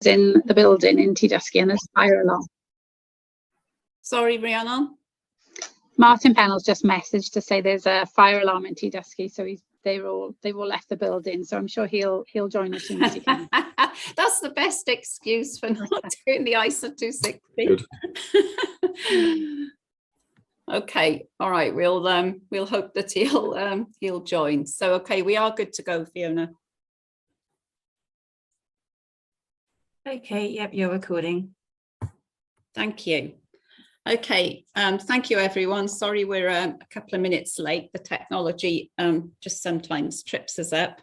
in the building in Tydysgu and there's a fire alarm. Sorry, Rhiannon. Martin Pennell's just messaged to say there's a fire alarm in Tydysgu, so they've all left the building. So I'm sure he'll join as soon as he can. That's the best excuse for not doing the ISA 260. Good. Okay, all right. We'll hope that he'll join. So okay, we are good to go, Fiona. Okay, yep, you're recording. Thank you. Okay, thank you everyone. Sorry we're a couple of minutes late. The technology just sometimes trips us up.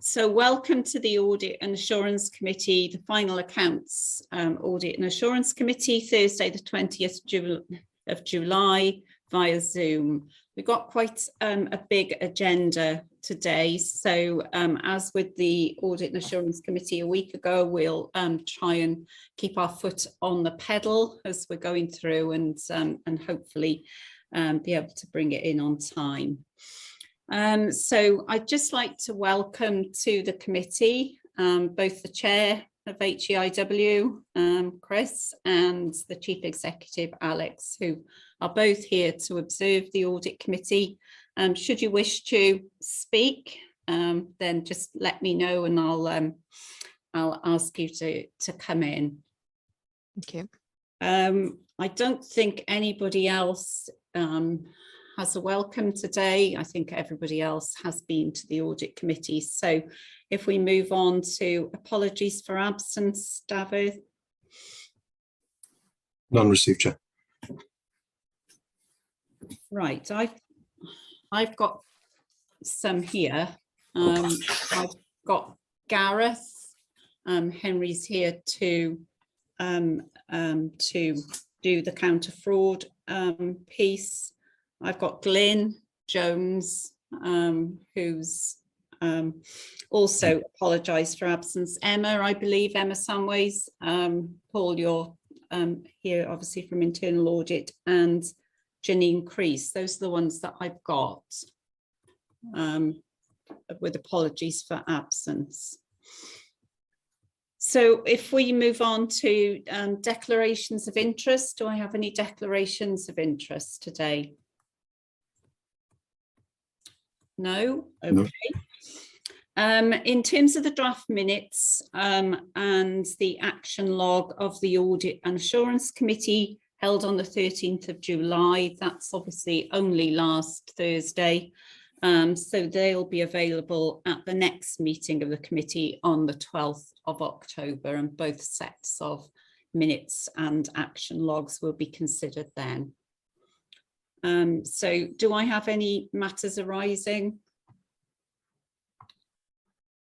So welcome to the Audit and Assurance Committee, the final accounts Audit and Assurance Committee, Thursday the 20th of July via Zoom. We've got quite a big agenda today. So as with the Audit and Assurance Committee a week ago, we'll try and keep our foot on the pedal as we're going through and hopefully be able to bring it in on time. So I'd just like to welcome to the committee both the chair of HEIW, Chris, and the Chief Executive, Alex, who are both here to observe the Audit Committee. Should you wish to speak, then just let me know and I'll ask you to come in. Thank you. I don't think anybody else has a welcome today. I think everybody else has been to the Audit Committee. So if we move on to apologies for absence, David. None received, Chair. Right, I've got some here. I've got Gareth. Henry's here to do the counter fraud piece. I've got Glyn Jones, who's also apologised for absence. Emma, I believe, Emma Samways. Paul, you're here obviously from internal audit, and Janine Crease. Those are the ones that I've got, with apologies for absence. So if we move on to declarations of interest, do I have any declarations of interest today? No? Okay. No. In terms of the draft minutes and the action log of the Audit and Assurance Committee held on the 13th of July, that's obviously only last Thursday. So they'll be available at the next meeting of the committee on the 12th of October, and both sets of minutes and action logs will be considered then. So do I have any matters arising?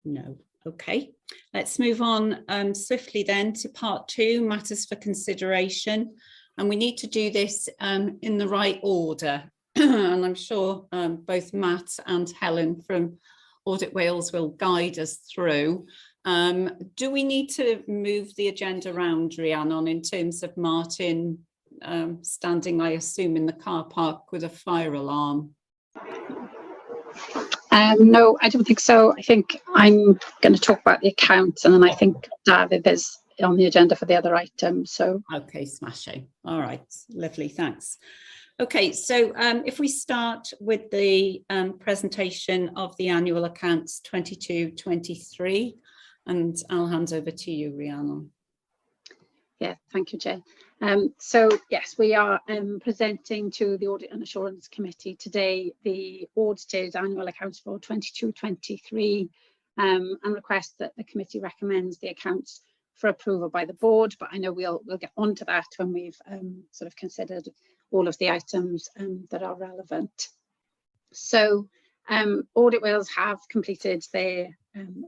No. Okay, let's move on swiftly then to part 2, matters for consideration. And we need to do this in the right order. And I'm sure both Matt and Helen from Audit Wales will guide us through. Do we need to move the agenda around, Rhiannon, in terms of Martin standing, I assume, in the car park with a fire alarm? No, I don't think so. I think I'm going to talk about the accounts, and then I think David is on the agenda for the other items. So okay, smashing. All right, lovely, thanks. Okay, so if we start with the presentation of the annual accounts 22-23, and I'll hand over to you, Rhiannon. Yeah, thank you, Jay. So yes, we are presenting to the Audit and Assurance Committee today the audited annual accounts for 22-23 and request that the committee recommends the accounts for approval by the board. But I know we'll get onto that when we've sort of considered all of the items that are relevant. So Audit Wales have completed their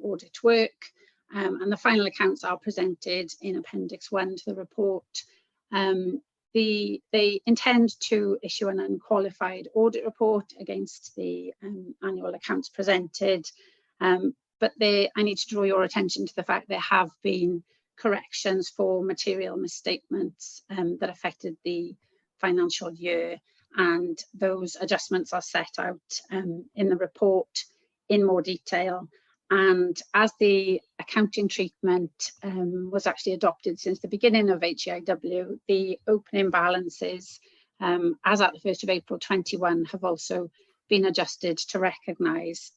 audit work, and the final accounts are presented in Appendix 1 to the report. They intend to issue an unqualified audit report against the annual accounts presented, but I need to draw your attention to the fact there have been corrections for material misstatements that affected the financial year, and those adjustments are set out in the report in more detail. And as the accounting treatment was actually adopted since the beginning of HEIW, the opening balances, as at the 1st of April 21, have also been adjusted to recognise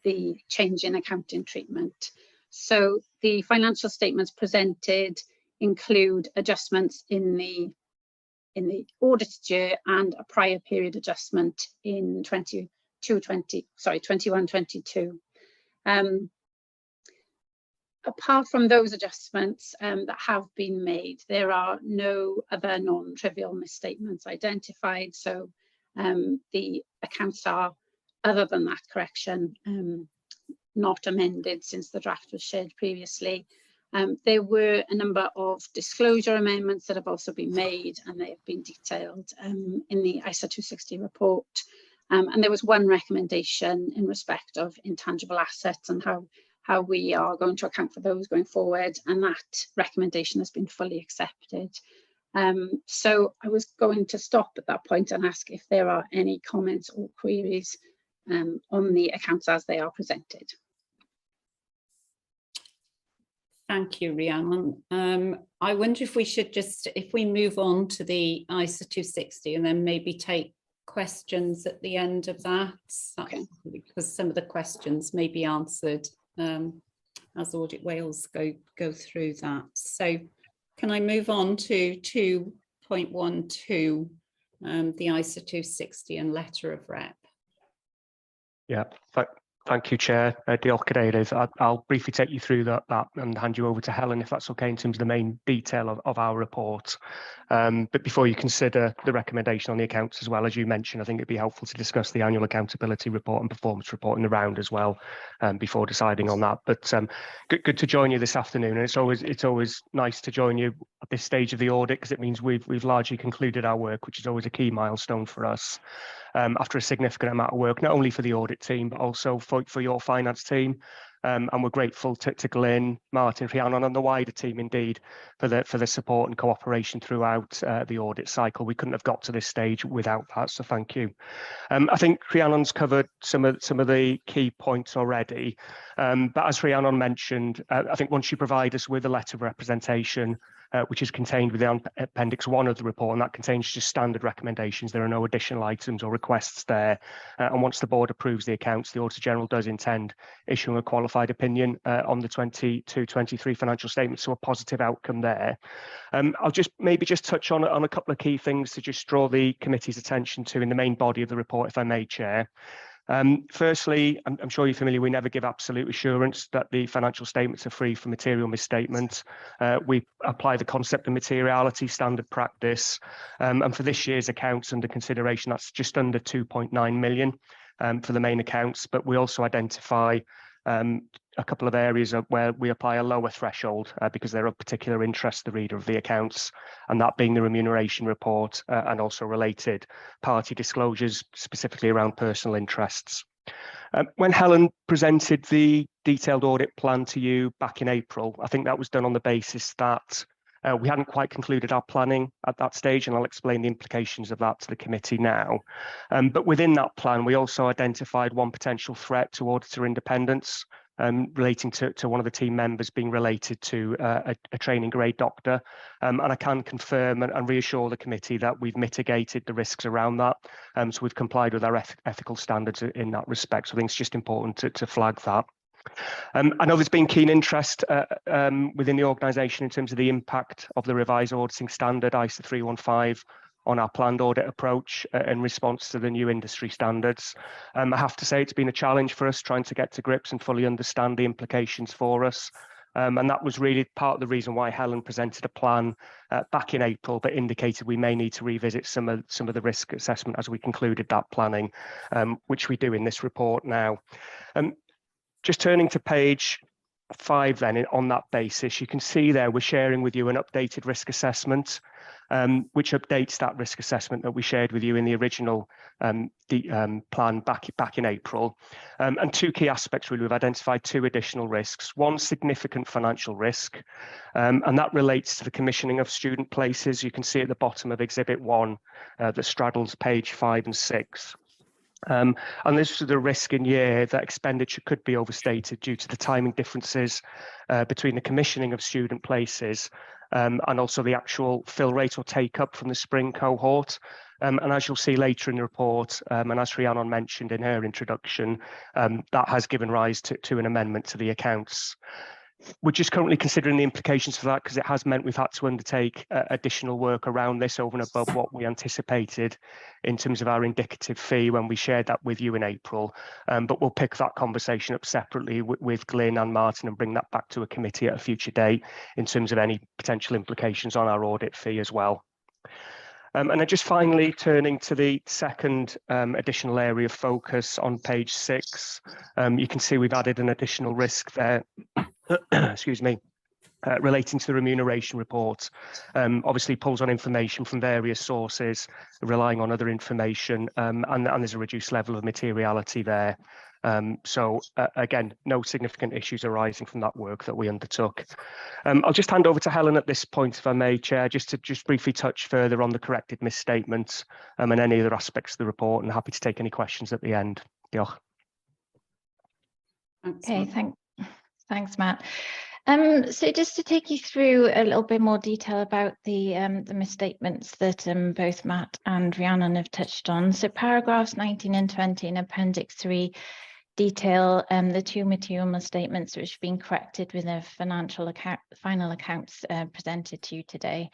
the change in accounting treatment. So the financial statements presented include adjustments in the audited year and a prior period adjustment in 21-22. Apart from those adjustments that have been made, there are no other non-trivial misstatements identified. So the accounts are, other than that correction, not amended since the draft was shared previously. There were a number of disclosure amendments that have also been made, and they have been detailed in the ISA 260 report. And there was one recommendation in respect of intangible assets and how we are going to account for those going forward, and that recommendation has been fully accepted. So I was going to stop at that point and ask if there are any comments or queries on the accounts as they are presented. Thank you, Rhiannon. I wonder if we should if we move on to the ISA 260 and then maybe take questions at the end of that, okay, because some of the questions may be answered as Audit Wales go through that. So can I move on to 2.12, the ISA 260 and letter of rep? Yeah, thank you, Chair. I'll briefly take you through that and hand you over to Helen, if that's okay, in terms of the main detail of our report. But before you consider the recommendation on the accounts as well, as you mentioned, I think it'd be helpful to discuss the annual accountability report and performance report in the round as well, before deciding on that. But good to join you this afternoon, and it's always nice to join you at this stage of the audit, because it means we've largely concluded our work, which is always a key milestone for us. After a significant amount of work, not only for the audit team, but also for your finance team. And we're grateful to Glyn, Martin, Rhiannon, and the wider team indeed for the support and cooperation throughout the audit cycle. We couldn't have got to this stage without that, so thank you. I think Rhiannon's covered some of the key points already, but as Rhiannon mentioned, I think once you provide us with a letter of representation, which is contained within Appendix 1 of the report, and that contains just standard recommendations. There are no additional items or requests there. And once the board approves the accounts, the Auditor General does intend issuing a qualified opinion on the 22-23 financial statements, so a positive outcome there. I'll maybe just touch on a couple of key things to just draw the committee's attention to in the main body of the report, if I may, Chair. Firstly, I'm sure you're familiar, we never give absolute assurance that the financial statements are free from material misstatement. We apply the concept of materiality standard practice, and for this year's accounts under consideration, that's just under 2.9 million for the main accounts, but we also identify a couple of areas where we apply a lower threshold because they're of particular interest to the reader of the accounts, and that being the remuneration report and also related party disclosures, specifically around personal interests. When Helen presented the detailed audit plan to you back in April, I think that was done on the basis that we hadn't quite concluded our planning at that stage, and I'll explain the implications of that to the committee now. But within that plan, we also identified one potential threat to auditor independence, relating to one of the team members being related to a training grade doctor. And I can confirm and reassure the committee that we've mitigated the risks around that. So we've complied with our ethical standards in that respect. So I think it's just important to flag that. I know there's been keen interest within the organisation in terms of the impact of the revised auditing standard ISA 315 on our planned audit approach in response to the new industry standards. I have to say it's been a challenge for us trying to get to grips and fully understand the implications for us. And that was really part of the reason why Helen presented a plan back in April, but indicated we may need to revisit some of the risk assessment as we concluded that planning, which we do in this report now. Just turning to page 5 then, on that basis, you can see there we're sharing with you an updated risk assessment, which updates that risk assessment that we shared with you in the original plan back in April. And two key aspects really, we've identified two additional risks. One, significant financial risk, and that relates to the commissioning of student places. You can see at the bottom of Exhibit 1 that straddles page 5 and 6. And this was the risk in year that expenditure could be overstated due to the timing differences between the commissioning of student places and also the actual fill rate or take up from the spring cohort. And as you'll see later in the report, and as Rhiannon mentioned in her introduction, that has given rise to an amendment to the accounts. We're just currently considering the implications for that because it has meant we've had to undertake additional work around this over and above what we anticipated in terms of our indicative fee when we shared that with you in April. But we'll pick that conversation up separately with Glyn and Martin and bring that back to a committee at a future date in terms of any potential implications on our audit fee as well. And then just finally turning to the second additional area of focus on page 6, you can see we've added an additional risk there. Excuse me, relating to the remuneration report. Obviously pulls on information from various sources, relying on other information, and there's a reduced level of materiality there. So again, no significant issues arising from that work that we undertook. I'll just hand over to Helen at this point, if I may, Chair, just to briefly touch further on the corrected misstatements and any other aspects of the report, and happy to take any questions at the end. Diolch. Okay, thanks, Matt. So just to take you through a little bit more detail about the misstatements that both Matt and Rhiannon have touched on. So paragraphs 19 and 20 in Appendix 3 detail the 2 material misstatements which have been corrected with the final accounts presented to you today.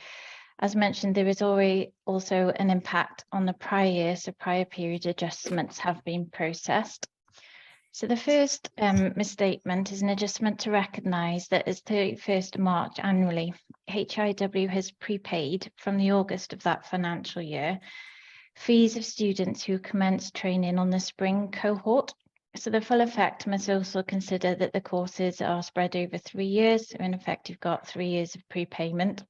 As mentioned, there is also an impact on the prior year, so prior period adjustments have been processed. So the first misstatement is an adjustment to recognise that as 31st of March annually, HIW has prepaid from the August of that financial year fees of students who commenced training on the spring cohort. So the full effect must also consider that the courses are spread over 3 years. So in effect, you've got 3 years of prepayment.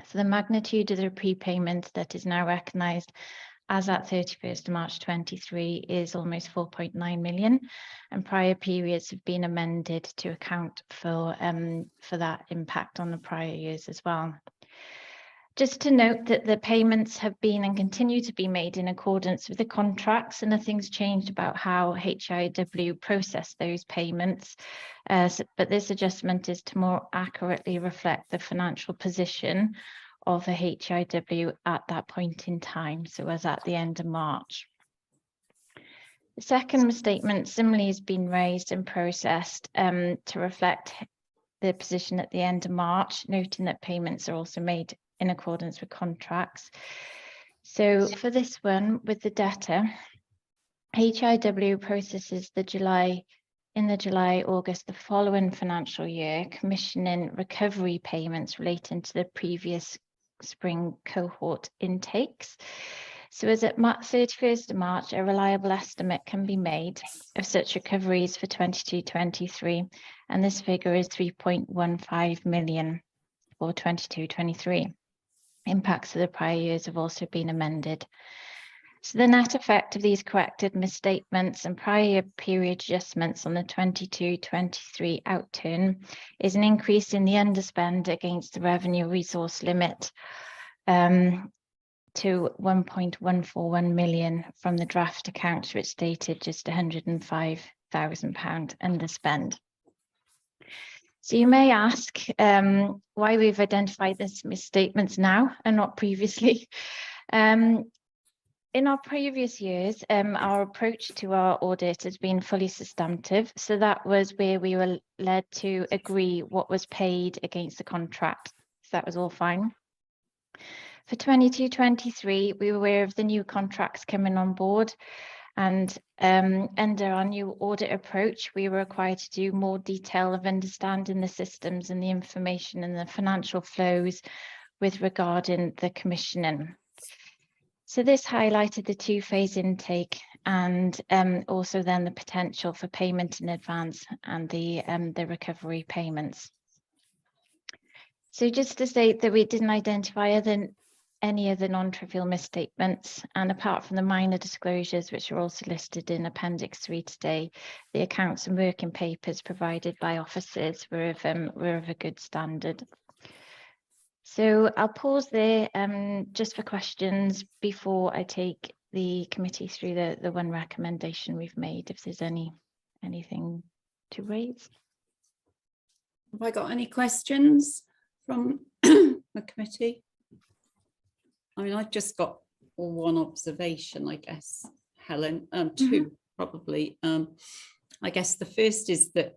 So the magnitude of the prepayment that is now recognised as at 31st of March 23 is almost 4.9 million, and prior periods have been amended to account for that impact on the prior years as well. Just to note that the payments have been and continue to be made in accordance with the contracts, and nothing's changed about how HIW process those payments. But this adjustment is to more accurately reflect the financial position of the HIW at that point in time, so as at the end of March. The second misstatement similarly has been raised and processed to reflect the position at the end of March, noting that payments are also made in accordance with contracts. So for this one, with the debtor, HIW processes in the July-August the following financial year, commissioning recovery payments relating to the previous spring cohort intakes. So as at 31st of March, a reliable estimate can be made of such recoveries for 22-23, and this figure is 3.15 million for 22-23. Impacts of the prior years have also been amended. So the net effect of these corrected misstatements and prior period adjustments on the 22-23 outturn is an increase in the underspend against the revenue resource limit to 1.141 million from the draft accounts, which stated just £105,000 underspend. So you may ask why we've identified these misstatements now and not previously. In our previous years, our approach to our audit has been fully substantive. So that was where we were led to agree what was paid against the contract. So that was all fine. For 22-23, we were aware of the new contracts coming on board. And under our new audit approach, we were required to do more detail of understanding the systems and the information and the financial flows with regarding the commissioning. So this highlighted the 2-phase intake and also then the potential for payment in advance and the recovery payments. So just to state that we didn't identify any other non-trivial misstatements, and apart from the minor disclosures which are also listed in Appendix 3 today, the accounts and working papers provided by officers were of a good standard. So I'll pause there just for questions before I take the committee through the one recommendation we've made, if there's anything to raise. Have I got any questions from the committee? I mean, I've just got one observation, I guess, Helen, two probably. I guess the first is that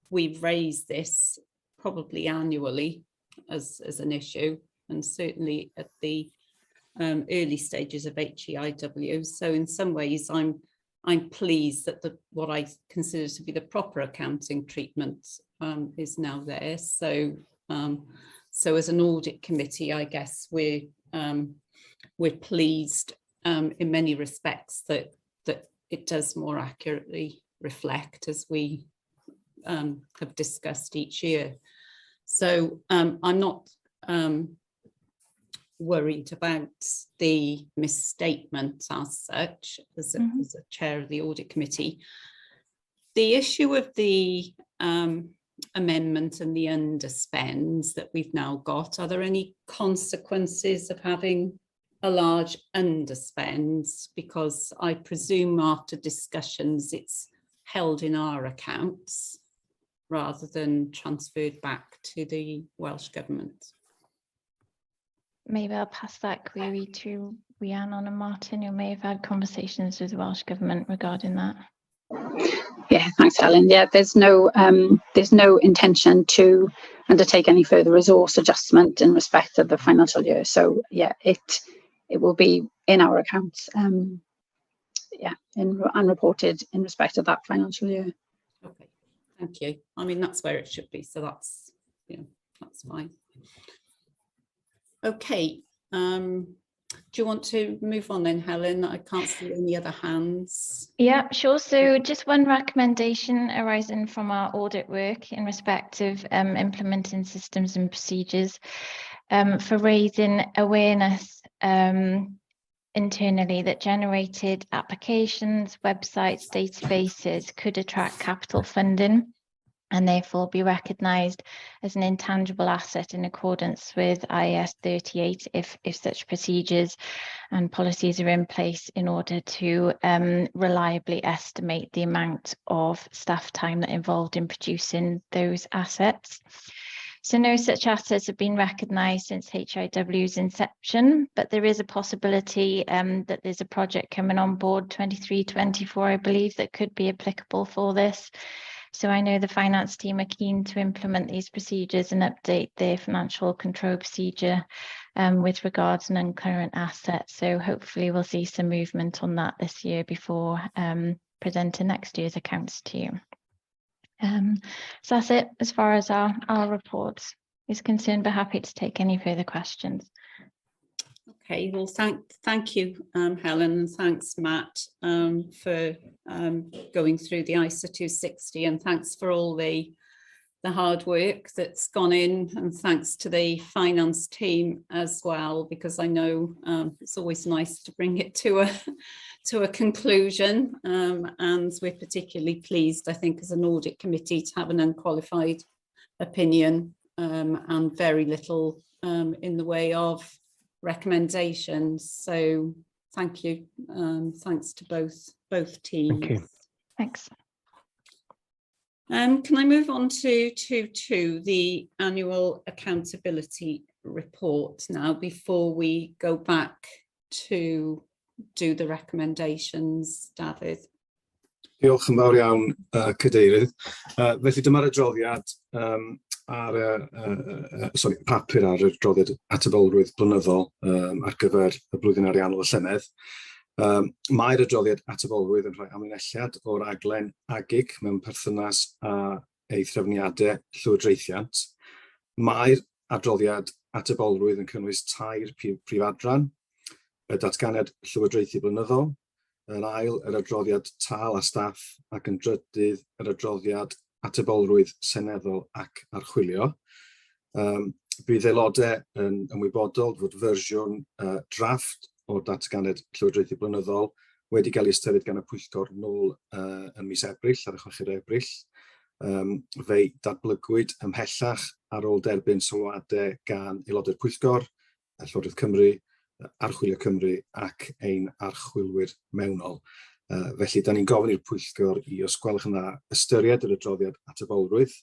we've raised this probably annually as an issue, and certainly at the early stages of HEIW. So in some ways, I'm pleased that what I consider to be the proper accounting treatment is now there. So so as an audit committee, I guess we're pleased in many respects that it does more accurately reflect, as we have discussed each year. So I'm not worried about the misstatement as such, as a chair of the audit committee. The issue of the amendment and the underspends that we've now got, are there any consequences of having a large underspend? Because I presume after discussions it's held in our accounts rather than transferred back to the Welsh Government. Maybe I'll pass that query to Rhiannon and Martin, who may have had conversations with the Welsh Government regarding that. Yeah, thanks, Helen. Yeah, there's no intention to undertake any further resource adjustment in respect of the financial year. So yeah, it will be in our accounts, and reported in respect of that financial year. Okay, thank you. I mean, that's where it should be. So that's fine. Okay. Do you want to move on then, Helen? I can't see any other hands. Yeah, sure. So just one recommendation arising from our audit work in respect of implementing systems and procedures for raising awareness internally that generated applications, websites, databases could attract capital funding and therefore be recognised as an intangible asset in accordance with IAS 38 if such procedures and policies are in place in order to reliably estimate the amount of staff time that involved in producing those assets. So no such assets have been recognised since HIW's inception, but there is a possibility that there's a project coming on board 23-24, I believe, that could be applicable for this. So I know the finance team are keen to implement these procedures and update their financial control procedure with regards to non-current assets. So hopefully we'll see some movement on that this year before presenting next year's accounts to you. So that's it as far as our report is concerned, but happy to take any further questions. Okay, well, thank you, Helen, and thanks, Matt, for going through the ISA 260, and thanks for all the hard work that's gone in, and thanks to the finance team as well, because I know it's always nice to bring it to a conclusion, and we're particularly pleased, I think, as an audit committee to have an unqualified opinion and very little in the way of recommendations. So thank you. Thanks to both teams. Thank you. Thanks. Can I move on to the annual accountability report now, before we go back to do the recommendations, Dafydd? Diolch yn fawr iawn, Cadeirydd. Felly dyma'r adroddiad papur ar y adroddiad atebolrwydd blynyddol ar gyfer y blwyddyn ariannol y llynedd. Mae'r adroddiad atebolrwydd yn rhoi amlinelliad o'r raglen agig mewn perthynas â ei threfniadau llywodraethiant. Mae'r adroddiad atebolrwydd yn cynnwys 3 prifadran: y datganiad llywodraethu blynyddol, yn ail yr adroddiad tâl a staff, ac yn drydydd yr adroddiad atebolrwydd seneddol ac archwilio. Bydd aelodau yn ymwybodol fod fersiwn drafft o'r datganiad llywodraethu blynyddol wedi cael ei ystyried gan y Pwyllgor nôl yn mis Ebrill, ar y 6 Ebrill. Fe'i datblygwyd ymhellach ar ôl derbyn sylwadau gan aelodau'r Pwyllgor, Llywodraeth Cymru, Archwilio Cymru ac ein archwilwyr mewnol. Felly, da ni'n gofyn i'r Pwyllgor i, os gwelwch yn dda, ystyried yr adroddiad atebolrwydd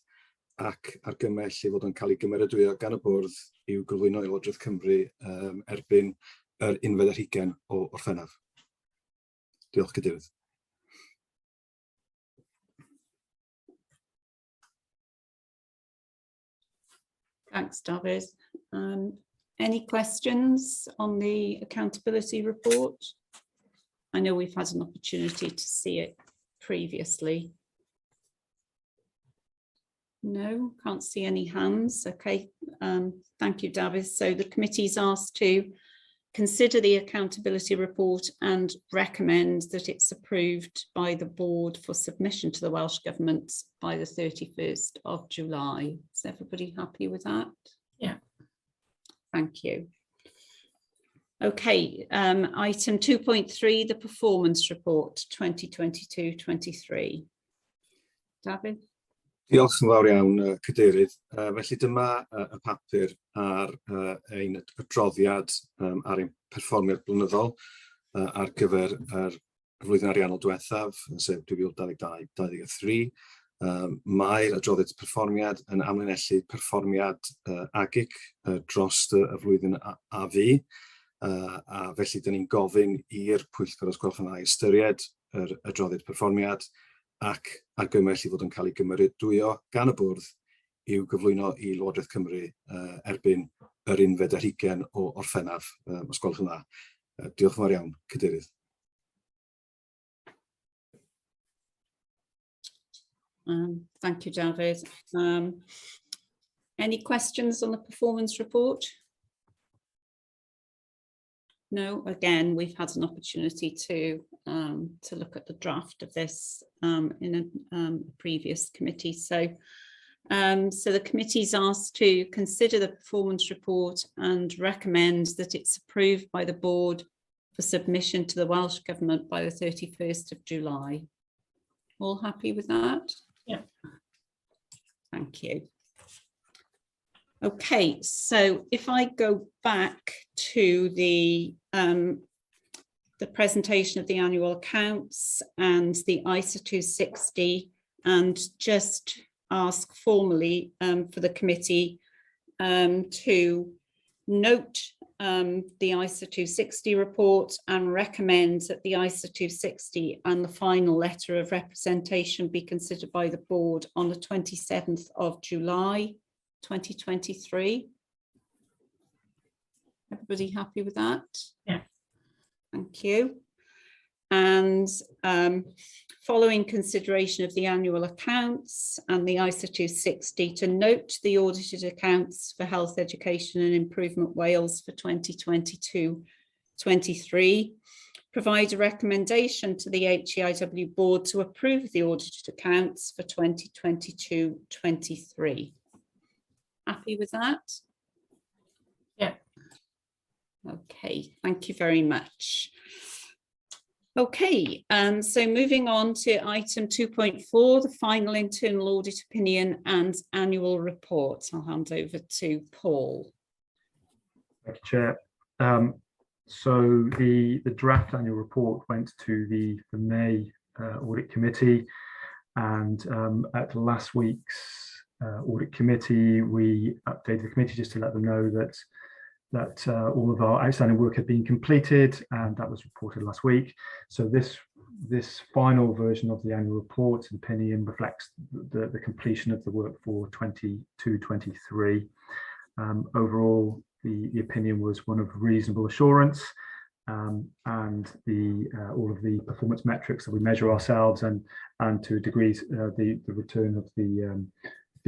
ac argymell i fod yn cael ei gymeradwyo gan y bwrdd i'w gyflwyno i Lywodraeth Cymru erbyn yr 11 o Orffennaf. Diolch, Cadeirydd. Thanks, David. Any questions on the accountability report? I know we've had an opportunity to see it previously. No, can't see any hands. Okay, thank you, David. So the committee's asked to consider the accountability report and recommend that it's approved by the board for submission to the Welsh Government by the 31st of July. Is everybody happy with that? Yeah. Thank you. Okay, item 2.3, the performance report 2022-23. David? Diolch yn fawr iawn, Cadeirydd. Felly dyma y papur ar ein adroddiad ar ein perfformiad blynyddol ar gyfer yr flwyddyn ariannol diwethaf, sef 2022-2023. Mae'r adroddiad perfformiad yn amlinellu perfformiad agig dros y flwyddyn a fu. A felly, dyn ni'n gofyn i'r Pwyllgor, os gwelwch yn dda, ystyried yr adroddiad perfformiad ac argymell i fod yn cael ei gymeradwyo gan y bwrdd i'w gyflwyno i Lywodraeth Cymru erbyn yr 11 o Orffennaf, os gwelwch yn dda. Diolch yn fawr iawn, Cadeirydd. Thank you, David. Any questions on the performance report? No, again, we've had an opportunity to look at the draft of this in a previous committee. So the committee's asked to consider the performance report and recommend that it's approved by the board for submission to the Welsh Government by the 31st of July. All happy with that? Yeah. Thank you. Okay, so if I go back to the presentation of the annual accounts and the ISA 260, and just ask formally for the committee to note the ISA 260 report and recommend that the ISA 260 and the final letter of representation be considered by the board on the 27th of July 2023. Everybody happy with that? Yeah. Thank you. And following consideration of the annual accounts and the ISA 260, to note the audited accounts for Health, Education and Improvement Wales for 2022-23, provide a recommendation to the HEIW board to approve the audited accounts for 2022-23. Happy with that? Yeah. Okay, thank you very much. Okay, so moving on to item 2.4, the final internal audit opinion and annual report. I'll hand over to Paul. Thank you, Chair. So the draft annual report went to the May Audit Committee, and at last week's Audit Committee, we updated the committee just to let them know that all of our outstanding work had been completed, and that was reported last week. So this final version of the annual report and opinion reflects the completion of the work for 22-23. Overall, the opinion was one of reasonable assurance, and all of the performance metrics that we measure ourselves and to a degree the return of the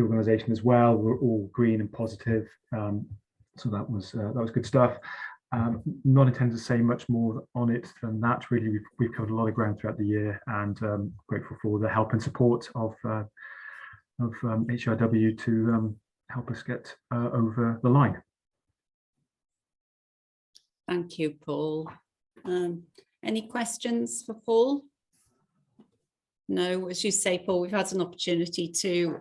organisation as well were all green and positive. So that was good stuff. Not intended to say much more on it than that. Really, we've covered a lot of ground throughout the year, and grateful for the help and support of HEIW to help us get over the line. Thank you, Paul. Any questions for Paul? No, as you say, Paul, we've had an opportunity to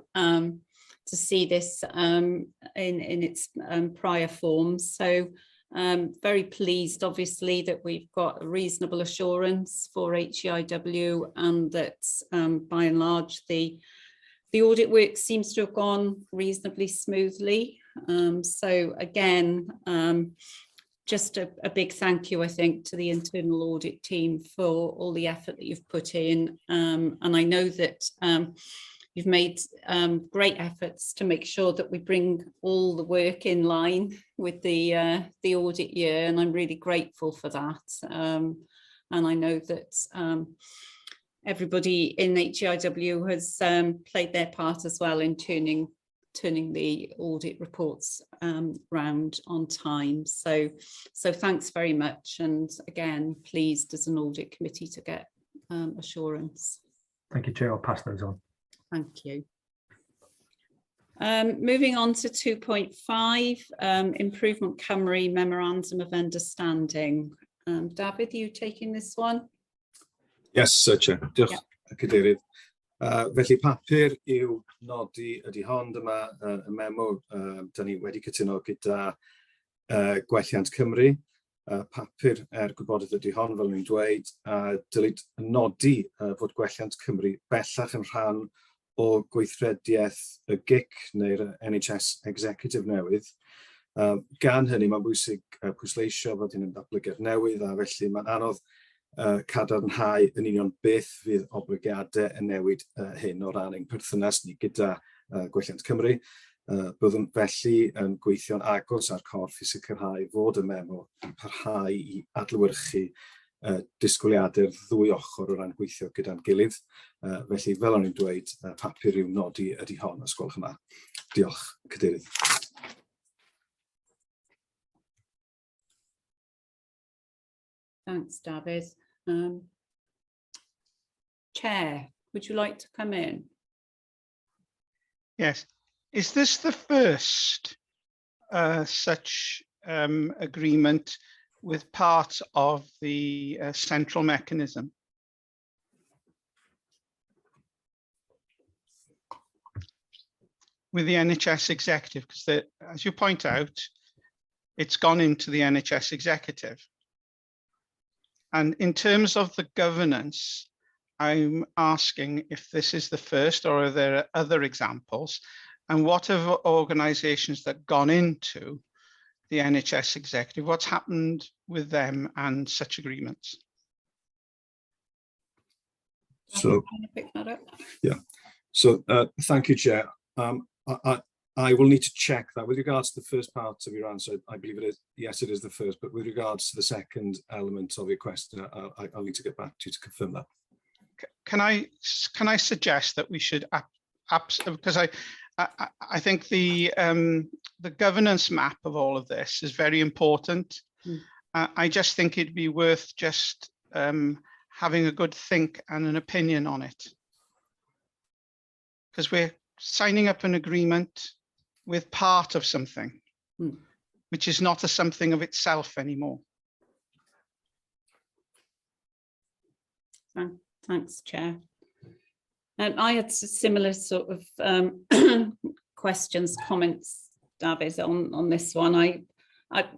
see this in its prior forms. So Very pleased, obviously, that we've got a reasonable assurance for HEIW, and that by and large the audit work seems to have gone reasonably smoothly. So again, just a big thank you, I think, to the internal audit team for all the effort that you've put in. And I know that you've made great efforts to make sure that we bring all the work in line with the audit year, and I'm really grateful for that. And I know that everybody in HEIW has played their part as well in turning the audit reports round on time. So thanks very much, and again, pleased as an audit committee to get assurance. Thank you, Chair. I'll pass those on. Thank you. Moving on to 2.5, Improvement Cymru Memorandum of Understanding. David, are you taking this one? Yes, Chair. Diolch, Cadeirydd. Felly papur i'w nodi ydy hon, dyma y memo da ni wedi cytuno gyda Gwelliant Cymru. Papur gwybodaeth ydy hon, fel ni'n dweud, dylid nodi fod Gwelliant Cymru bellach yn rhan o gweithrediaeth y GIC neu'r NHS Executive newydd. Gan hynny, mae'n bwysig pwysleisio fod hyn yn datblygiad newydd, a felly mae'n anodd cadarnhau yn union beth fydd obligiadau y newid hyn o ran ein perthynas ni gyda Gwelliant Cymru. Byddwn felly yn gweithio'n agos ar corff i sicrhau fod y memo yn parhau i adlewyrchu disgwyliadau'r ddwy ochr o ran gweithio gyda'n gilydd. Felly, fel o'n i'n dweud, papur i'w nodi ydy hon, os gwelwch yma. Diolch, Cadeirydd. Thanks, David. Chair, would you like to come in? Yes. Is this the first such agreement with part of the central mechanism? With the NHS Executive, because as you point out, it's gone into the NHS Executive. And in terms of the governance, I'm asking if this is the first, or are there other examples, and what have organisations that gone into the NHS Executive, what's happened with them and such agreements? So, pick that up? Yeah. So, thank you, Chair. I will need to check that with regards to the first part of your answer. I believe it is, yes, it is the first, but with regards to the second element of your question, I'll need to get back to you to confirm that. Can I suggest that we should, because I think the governance map of all of this is very important. I just think it'd be worth just having a good think and an opinion on it, because we're signing up an agreement with part of something, which is not a something of itself anymore. Thanks, Chair. I had similar sort of questions, comments, David, on this one. I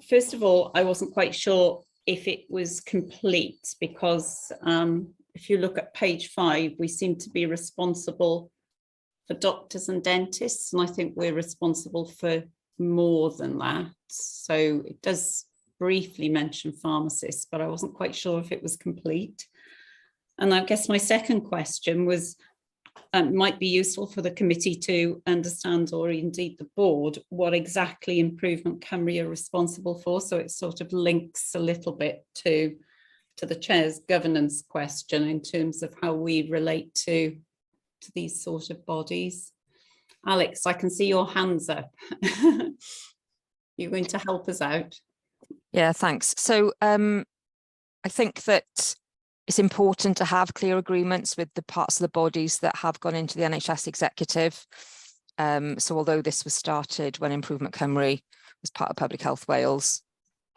first of all, I wasn't quite sure if it was complete, because if you look at page 5, we seem to be responsible for doctors and dentists, and I think we're responsible for more than that. So it does briefly mention pharmacists, but I wasn't quite sure if it was complete. And I guess my second question was, might be useful for the committee to understand, or indeed the board, what exactly Improvement Cymru are responsible for. So it sort of links a little bit to the Chair's governance question in terms of how we relate to these sort of bodies. Alex, I can see your hands up. You're going to help us out. Yeah, thanks. So I think that it's important to have clear agreements with the parts of the bodies that have gone into the NHS Executive. So although this was started when Improvement Cymru was part of Public Health Wales,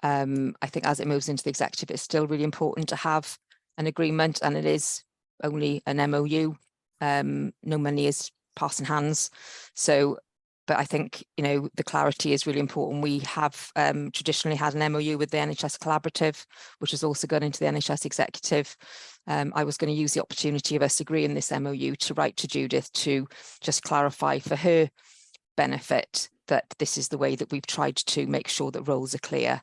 I think as it moves into the Executive, it's still really important to have an agreement, and it is only an MOU. No money is passing hands. So but I think, you know, the clarity is really important. We have traditionally had an MOU with the NHS Collaborative, which has also gone into the NHS Executive. I was going to use the opportunity of us agreeing this MOU to write to Judith to just clarify for her benefit that this is the way that we've tried to make sure that roles are clear.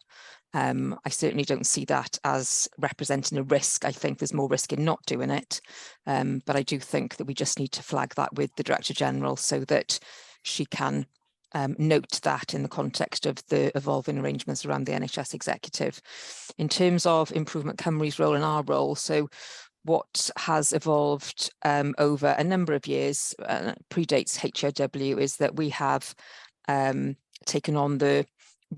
I certainly don't see that as representing a risk. I think there's more risk in not doing it. But I do think that we just need to flag that with the Director General so that she can note that in the context of the evolving arrangements around the NHS Executive. In terms of Improvement Cymru's role and our role, so what has evolved over a number of years, predates HRW, is that we have taken on the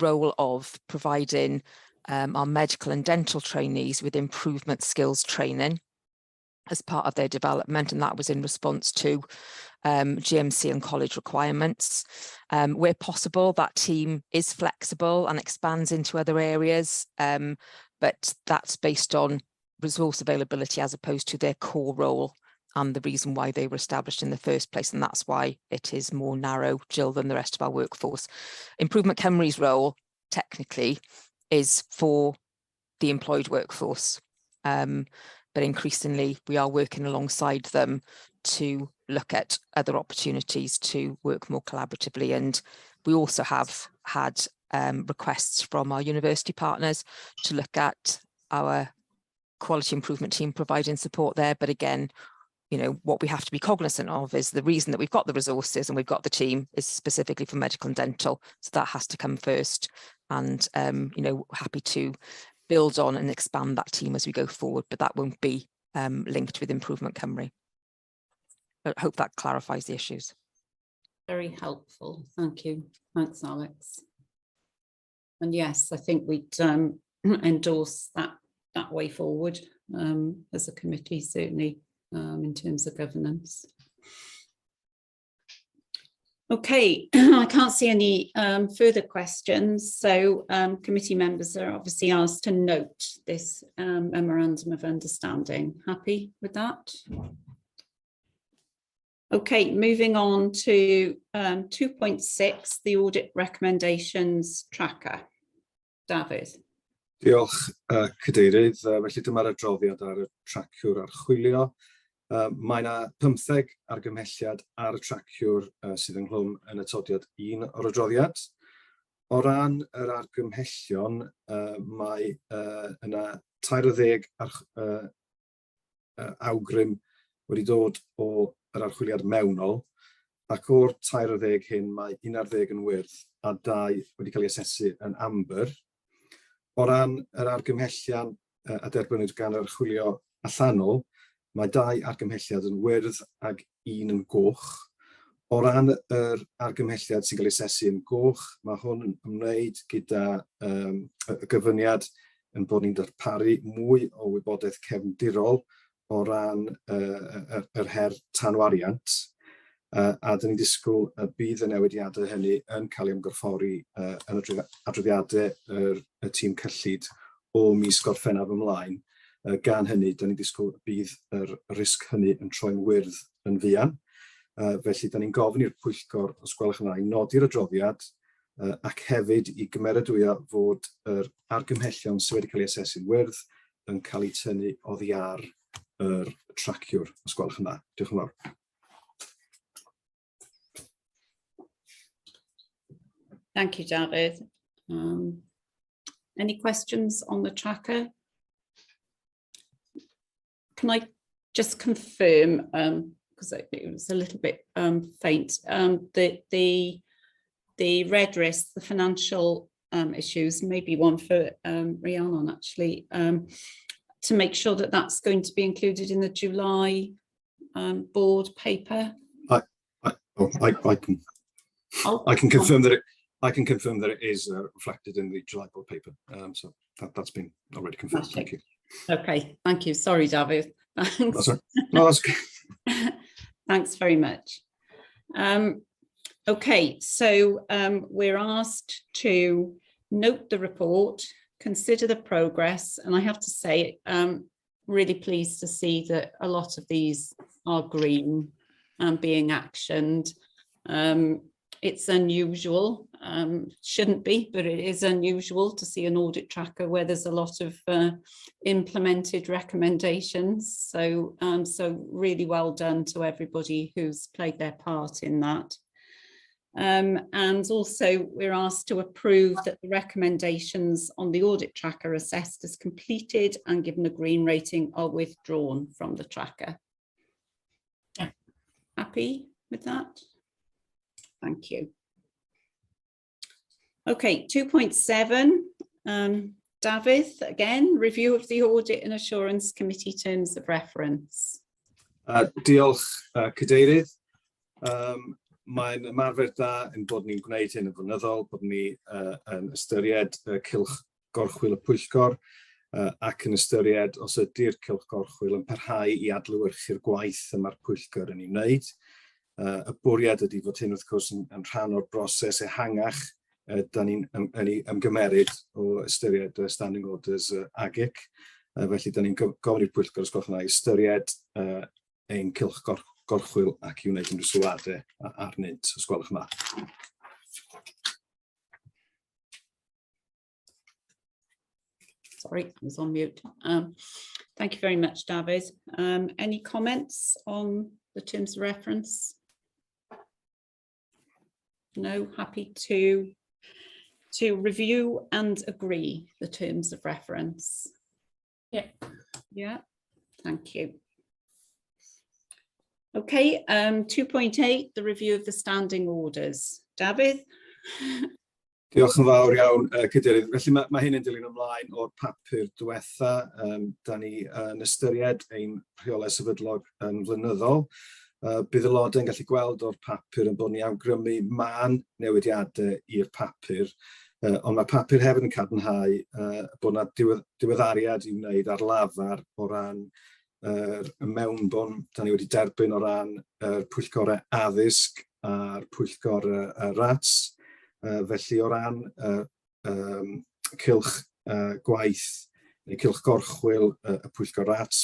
role of providing our medical and dental trainees with improvement skills training as part of their development, and that was in response to GMC and college requirements. Where possible, that team is flexible and expands into other areas, but that's based on resource availability as opposed to their core role and the reason why they were established in the first place, and that's why it is more narrow, Jill, than the rest of our workforce. Improvement Cymru's role, technically, is for the employed workforce, but increasingly we are working alongside them to look at other opportunities to work more collaboratively, and we also have had requests from our university partners to look at our quality improvement team providing support there. But again, you know, what we have to be cognizant of is the reason that we've got the resources and we've got the team is specifically for medical and dental. So that has to come first. And, you know, happy to build on and expand that team as we go forward, but that won't be linked with Improvement Cymru. I hope that clarifies the issues. Very helpful. Thank you. Thanks, Alex. And yes, I think we'd endorse that way forward as a committee, certainly. In terms of governance. Okay, I can't see any further questions, so committee members are obviously asked to note this memorandum of understanding. Happy with that? Okay, moving on to 2.6, the audit recommendations tracker. Dafydd. Diolch, Cadeirydd. Felly dyma'r adroddiad ar y traciwr archwilio. Mae yna 15 argymhelliad ar y traciwr sydd ynghlwm yn atodiad 1 o'r adroddiad. O ran yr argymhellion, mae yna 30 awgrym wedi dod o'r archwiliad mewnol, ac o'r 30 hyn mae 11 yn wyrdd a 2 wedi cael ei asesu yn amber. O ran yr argymhellion a derbynwyd gan yr archwilio allanol, mae 2 argymhelliad yn wyrdd ac 1 yn goch. O ran yr argymhelliad sy'n cael ei asesu yn goch, mae hwn yn ymwneud gyda y gyfyniad yn bod ni'n darparu mwy o wybodaeth cefndirol o ran yr her tanwariant, a dyn ni'n disgwyl y bydd y newidiadau hynny yn cael ei ymgorffori yn adroddiadau y tîm cyllid o mis Gorffennaf ymlaen. Gan hynny, dyn ni'n disgwyl bydd yr risg hynny yn troi'n wyrdd yn fuan. Felly, dyn ni'n gofyn i'r Pwyllgor, os gwelwch yn dda, i nodi'r adroddiad ac hefyd i gymeradwyo fod yr argymhellion sydd wedi cael ei asesu'n wyrdd yn cael ei tynnu oddi ar yr traciwr, os gwelwch yn dda. Diolch yn fawr. Thank you, Dafydd. Any questions on the tracker? Can I just confirm, because it was a little bit faint, that the red risk, the financial issues, maybe one for Rhiannon actually, to make sure that that's going to be included in the July board paper? I can confirm that it is reflected in the July board paper. So that's been already confirmed. Okay. Thank you. Okay, thank you. Sorry, Dafydd. Thanks. That's right. No, that's okay. Thanks very much. Okay, so we're asked to note the report, consider the progress, and I have to say, really pleased to see that a lot of these are green and being actioned. it's unusual, shouldn't be, but it is unusual to see an audit tracker where there's a lot of implemented recommendations. So, so really well done to everybody who's played their part in that. And also we're asked to approve that the recommendations on the audit tracker assessed as completed and given a green rating are withdrawn from the tracker. Yeah. Happy with that? Thank you. Okay, 2.7, David, again, review of the Audit and Assurance Committee terms of reference. Diolch, Cadeirydd. Mae'n ymarfer da yn bod ni'n gwneud hyn yn flynyddol, bod ni yn ystyried cylch gorchwil y pwyllgor ac yn ystyried os ydy'r cylch gorchwil yn parhau I adlewyrchu'r gwaith yma'r pwyllgor yn ei wneud. Y bwriad ydy fod hyn wrth gwrs yn rhan o'r broses ehangach da ni'n ymgymeryd o ystyried standing orders AGIC. Felly da ni'n gofyn i'r pwyllgor os gwelwch yn dda ystyried ein cylch gorchwil ac I wneud unrhyw sylwadau arnynt os gwelwch yn dda. Sorry, I was on mute. Thank you very much, David. Any comments on the terms of reference? No, happy to review and agree the terms of reference. Yeah. Yeah, thank you. Okay, 2.8, the review of the standing orders. David? Diolch yn fawr iawn, Cadeirydd. Felly mae hyn yn dilyn ymlaen o'r papur diwetha. Da ni yn ystyried ein rheolau sefydlog yn flynyddol. Bydd aelodau'n gallu gweld o'r papur yn bod ni awgrymu man newidiadau i'r papur. Ond mae papur hefyd yn cadarnhau bod yna diweddariad I wneud ar lafar o ran y mewnbwn da ni wedi derbyn o ran pwyllgorau addysg a'r pwyllgor RATS. Felly o ran cylch gwaith neu cylch gorchwil y pwyllgor RATS,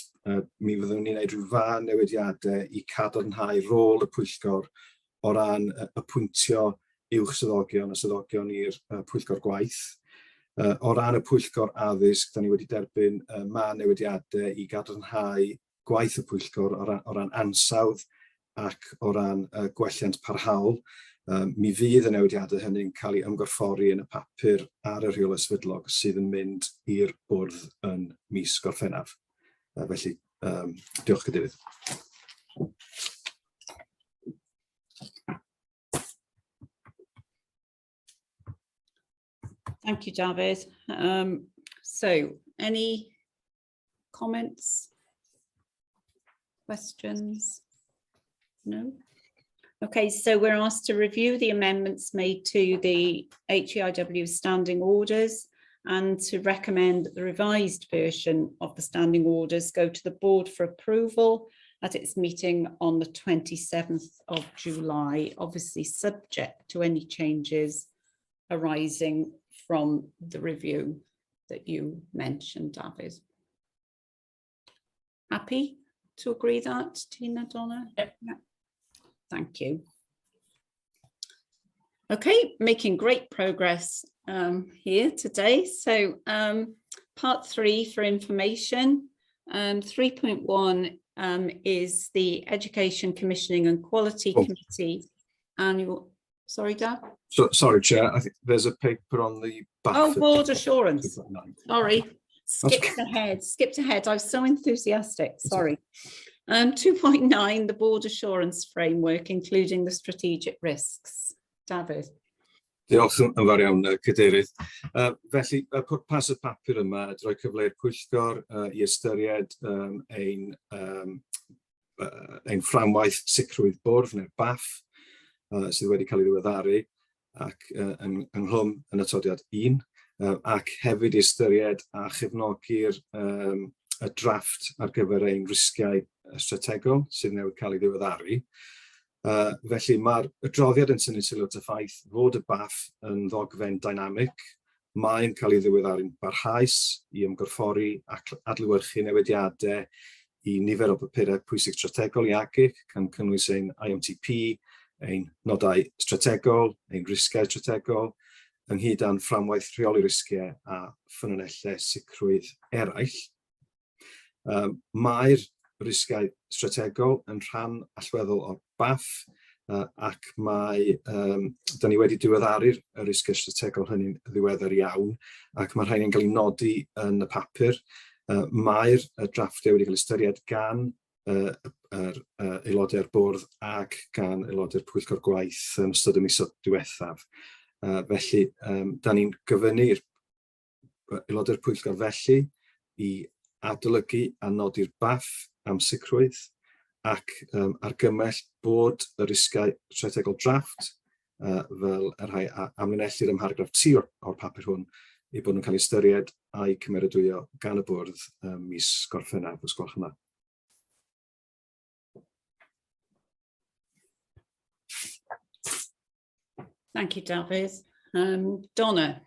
mi fyddwn ni'n gwneud rhyw fan newidiadau I cadarnhau rôl y pwyllgor o ran apwyntio uwch swyddogion a swyddogion i'r pwyllgor gwaith. O ran y pwyllgor addysg, da ni wedi derbyn man newidiadau I gadarnhau gwaith y pwyllgor o ran ansawdd ac o ran gwelliant parhaol. Mi fydd y newidiadau hynny'n cael ei ymgorffori yn y papur ar y rheolau sefydlog sydd yn mynd i'r bwrdd yn mis Gorffennaf. Felly, diolch Cadeirydd. Thank you, David. So, any comments, questions? No? Okay, so we're asked to review the amendments made to the HEIW standing orders and to recommend that the revised version of the standing orders go to the board for approval at its meeting on the 27th of July, obviously subject to any changes arising from the review that you mentioned, David. Happy to agree that, Tina, Donna? Yep. Yeah. Thank you. Okay, making great progress here today. So part 3 for information. 3.1 is the Education Commissioning and Quality Committee annual. Sorry, Dad? So, sorry, Chair. I think there's a paper on the back. Oh, board assurance. Sorry, skipped ahead. I was so enthusiastic. Sorry. 2.9, the board assurance framework, including the strategic risks. David. Diolch yn fawr iawn, Cadeirydd. Felly, pwrpas y papur yma, droi cyfle i'r pwyllgor I ystyried ein fframwaith sicrwydd bwrdd neu'r BAF sydd wedi cael ei ddiweddaru ac ynghlwm yn atodiad 1 ac hefyd I ystyried a chefnogi'r y drafft ar gyfer ein risgiau strategol sydd newydd cael ei ddiweddaru. Felly mae'r adroddiad yn tynnu sylw at y ffaith fod y BAF yn ddogfen dynamic. Mae'n cael ei ddiweddaru'n barhaus I ymgorffori ac adlewyrchu newidiadau I nifer o bapurau pwysig strategol I AGIC gan cynnwys ein IMTP, ein nodau strategol, ein risgau strategol, ynghyd â'n fframwaith rheoli risgiau a ffynonellau sicrwydd eraill. Mae'r risgau strategol yn rhan allweddol o'r BAF, ac da ni wedi diweddaru'r risgau strategol hynny'n ddiweddar iawn, ac mae rhain yn cael ei nodi yn y papur. Mae'r drafftiau wedi cael ystyried gan aelodau'r bwrdd ac gan aelodau'r pwyllgor gwaith yn ystod y misoedd diwethaf. Felly, da ni'n gyfynnu'r aelodau'r pwyllgor felly i adolygu a nodi'r BAF am sicrwydd ac argymell bod y risgau strategol drafft fel y rhai amlinellir ym mharagraff T o'r papur hwn i bod nhw'n cael ei ystyried a'i cymeradwyo gan y bwrdd mis Gorffennaf, os gwelwch yn dda. Thank you, David. Donna.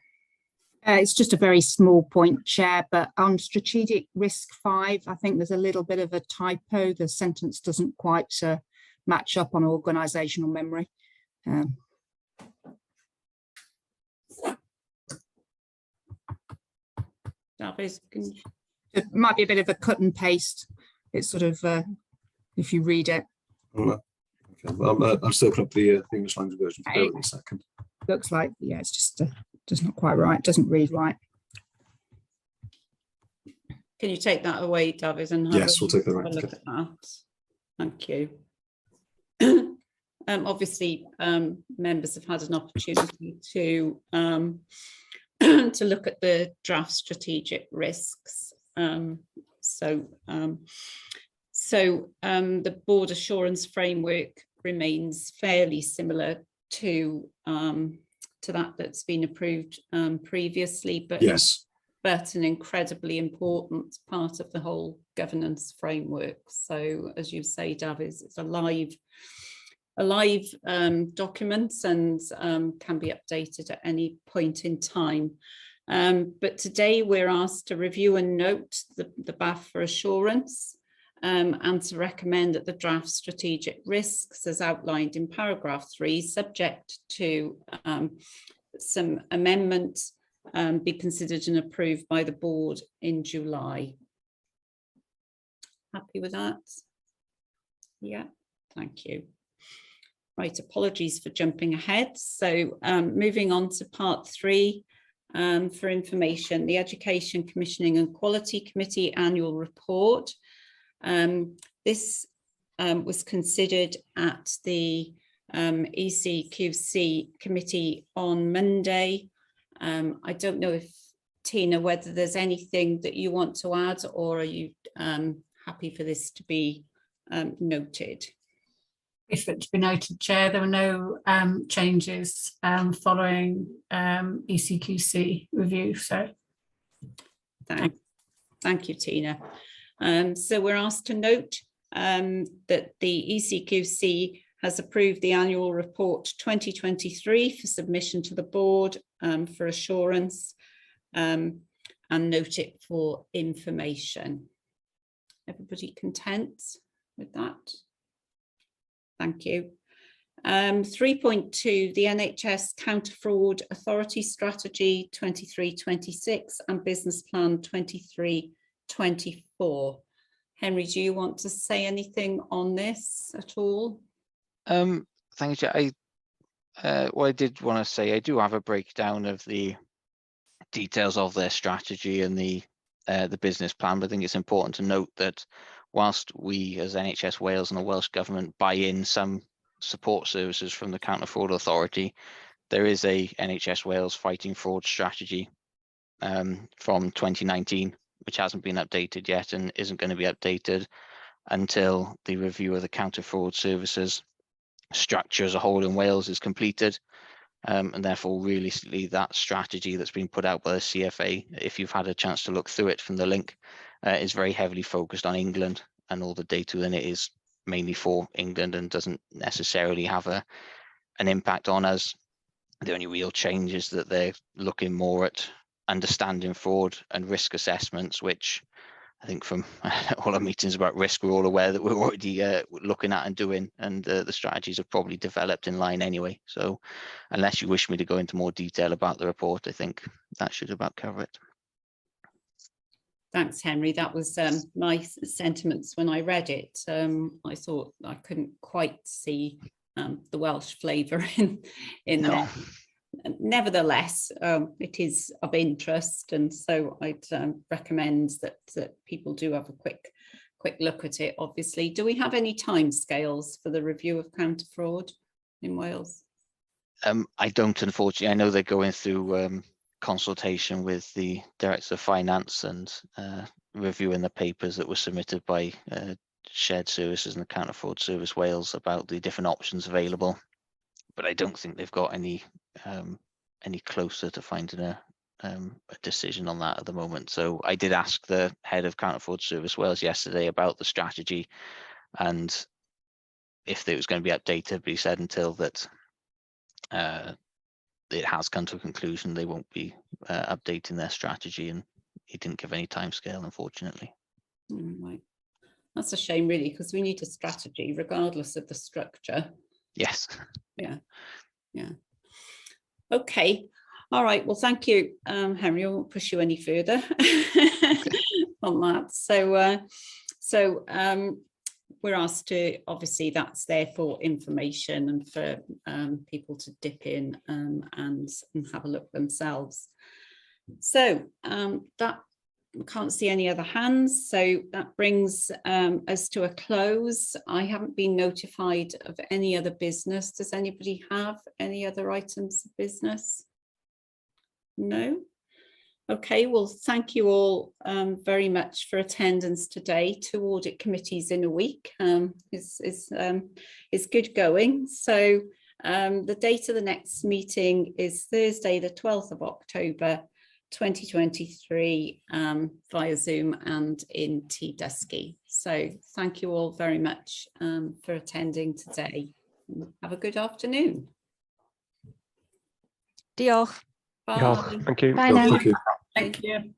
It's just a very small point, Chair, but on strategic risk 5, I think there's a little bit of a typo. The sentence doesn't quite match up on organisational memory. David, it might be a bit of a cut and paste. It's sort of, if you read it. Okay. Well, I'll still open up the English language version. Bear with me a second. Looks like, yeah, it's just not quite right. Doesn't read right. can you take that away, David? And yes, we'll take that away. Look at that. Thank you. Obviously, members have had an opportunity to to look at the draft strategic risks. The board assurance framework remains fairly similar to that that's been approved previously, but yes, but an incredibly important part of the whole governance framework. So, as you say, David, it's a live document and can be updated at any point in time. But today we're asked to review and note the BAF for assurance and to recommend that the draft strategic risks as outlined in paragraph 3, subject to some amendments, be considered and approved by the board in July. Happy with that? Yeah, thank you. Right, apologies for jumping ahead. So moving on to part 3 for information, the Education, Commissioning and Quality Committee annual report. This was considered at the ECQC committee on Monday. I don't know if, Tina, whether there's anything that you want to add, or are you happy for this to be noted? If it to be noted, Chair, there were no changes following ECQC review. So, thank you, Tina. So we're asked to note that the ECQC has approved the annual report 2023 for submission to the board for assurance and note it for information. Everybody content with that? Thank you. 3.2, the NHS Counter Fraud Authority Strategy 23-26 and Business Plan 23-24. Henry, do you want to say anything on this at all? Thank you. What I did want to say, I do have a breakdown of the details of their strategy and the business plan, but I think it's important to note that whilst we as NHS Wales and the Welsh Government buy in some support services from the Counter Fraud Authority, there is a NHS Wales Fighting Fraud strategy from 2019, which hasn't been updated yet and isn't going to be updated until the review of the Counter Fraud Services structure as a whole in Wales is completed. And therefore, realistically, that strategy that's been put out by the CFA, if you've had a chance to look through it from the link, is very heavily focused on England, and all the data within it is mainly for England and doesn't necessarily have an impact on us. The only real change is that they're looking more at understanding fraud and risk assessments, which I think from all our meetings about risk, we're all aware that we're already looking at and doing, and the strategies are probably developed in line anyway. So unless you wish me to go into more detail about the report, I think that should about cover it. Thanks, Henry. That was nice sentiments when I read it. I thought I couldn't quite see the Welsh flavour in there. Nevertheless, it is of interest, and so I'd recommend that people do have a quick look at it. Obviously, do we have any timescales for the review of counter fraud in Wales? I don't, unfortunately. I know they're going through consultation with the Director of Finance and reviewing the papers that were submitted by Shared Services and the Counter Fraud Service Wales about the different options available. But I don't think they've got any closer to finding a decision on that at the moment. So I did ask the head of Counter Fraud Service Wales yesterday about the strategy and if it was going to be updated, but he said until that it has come to a conclusion, they won't be updating their strategy, and he didn't give any timescale, unfortunately. Right. That's a shame, really, because we need a strategy regardless of the structure. Yes. Yeah. Okay. All right. Well, thank you, Henry. I won't push you any further on that. So we're asked to, obviously, that's there for information and for people to dip in and have a look themselves. So that, I can't see any other hands, so that brings us to a close. I haven't been notified of any other business. Does anybody have any other items of business? No? Okay, well, thank you all very much for attendance today. 2 audit committees in a week is good going. So the date of the next meeting is Thursday, the 12th of October, 2023 via Zoom and in Dusky. So thank you all very much for attending today. Have a good afternoon. Diolch. Bye. Diolch. Thank you. Bye now. Thank you. Thank you.